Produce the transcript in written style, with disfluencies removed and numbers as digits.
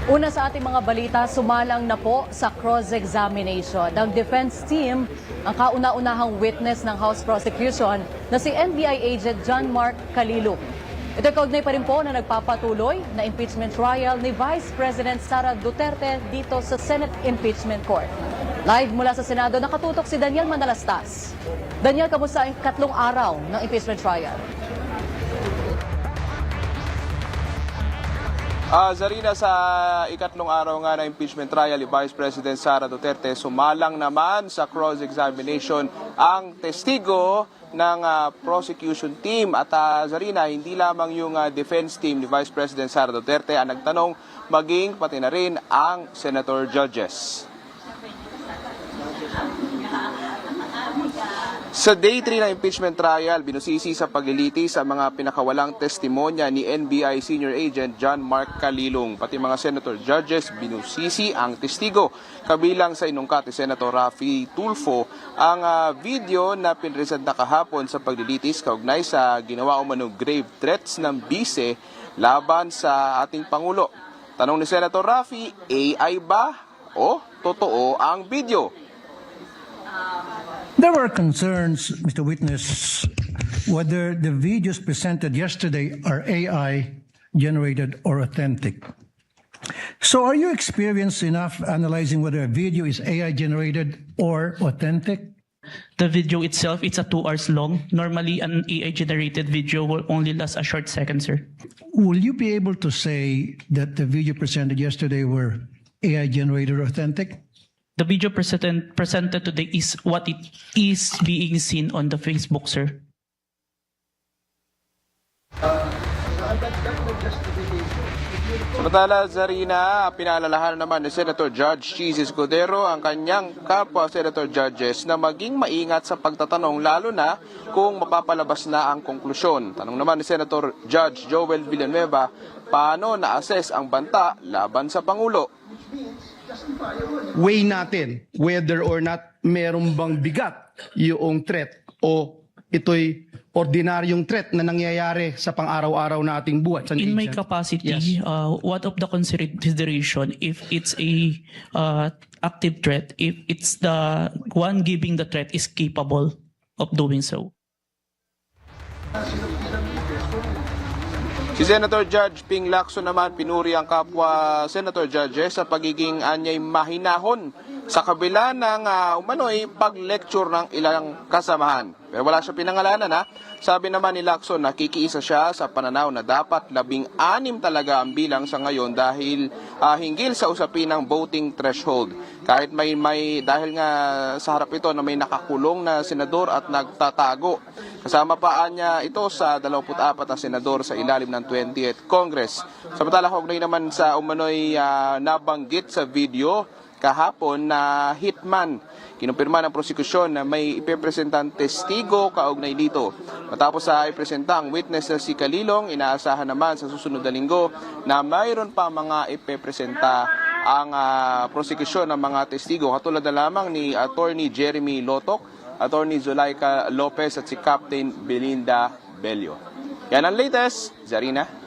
Una sa ating mga balita, sumalang na po sa cross-examination ng defense team ang kauna-unahang witness ng House Prosecution na si NBI agent John Mark Calilo. Ito kaugnay pa rin po na nagpapatuloy na impeachment trial ni Vice President Sara Duterte dito sa Senate Impeachment Court. Live mula sa Senado, nakatutok si Daniel Manalastas. Daniel, kamusta ang katlong araw ng impeachment trial? Zarina, sa ikatlong araw nga ng impeachment trial ni Vice President Sara Duterte, sumalang naman sa cross-examination ang testigo ng prosecution team. At Zarina, hindi lamang yung defense team ni Vice President Sara Duterte ang nagtanong, maging pati na rin ang senator judges. Sa Day 3 ng impeachment trial, binusisi sa paglilitis sa mga pinakawalang testimonya ni NBI Senior Agent John Mark Calilong. Pati mga senator judges, binusisi ang testigo. Kabilang sa inungkat ni Senator Raffy Tulfo ang video na pinresent na kahapon sa paglilitis kaugnay sa ginawa umanong grave threats ng bise laban sa ating Pangulo. Tanong ni Senator Raffy, AI ba o totoo ang video? There were concerns, Mr. Witness, whether the videos presented yesterday are AI generated or authentic. So are you experienced enough analyzing whether a video is AI generated or authentic? The video itself, it's 2 hours long. Normally, an AI-generated video will only last a short second, sir. Will you be able to say that the video presented yesterday were AI generated or authentic? The video presented today is what it is being seen on the Facebook, sir. Samantala, Zarina, pinaalalahanan naman ni Senator Judge Chizzy Escudero ang kanyang kapwa Senator Judges na maging maingat sa pagtatanong lalo na kung mapapalabas na ang konklusyon. Tanong naman ni Senator Judge Joel Villanueva, paano na-assess ang banta laban sa Pangulo? Weigh natin whether or not meron bang bigat yung threat o ito'y ordinaryong threat na nangyayari sa pang-araw-araw nating buhay. In my capacity, Yes. what of the consideration if it's a active threat, if it's the one giving the threat is capable of doing so? Si Senator Judge Ping Lacson naman pinuri ang kapwa Senator Judges sa pagiging anyay mahinahon sa kabila ng umano'y pag-lecture ng ilang kasamahan. Pero wala siya pinangalanan ha. Sabi naman ni Lacson na kikiisa siya sa pananaw na dapat 16 talaga ang bilang sa ngayon dahil hinggil sa usapin ng voting threshold. Kahit may dahil nga sa harap ito na may nakakulong na senador at nagtatago. Kasama pa niya ito sa 24 na senador sa ilalim ng 20th Congress. Samantala kaugnay naman sa umano'y nabanggit sa video kahapon na hitman. Kinumpirma ng prosekusyon na may ipepresentang testigo kaugnay dito. Matapos ipresenta ang witness na si Calilong, inaasahan naman sa susunod na linggo na mayroon pa mga ipepresenta ang prosekusyon ng mga testigo. Katulad na lamang ni Attorney Jeremy Lotok, Attorney Zulaika Lopez at si Captain Belinda Bello. Yan ang latest, Zarina.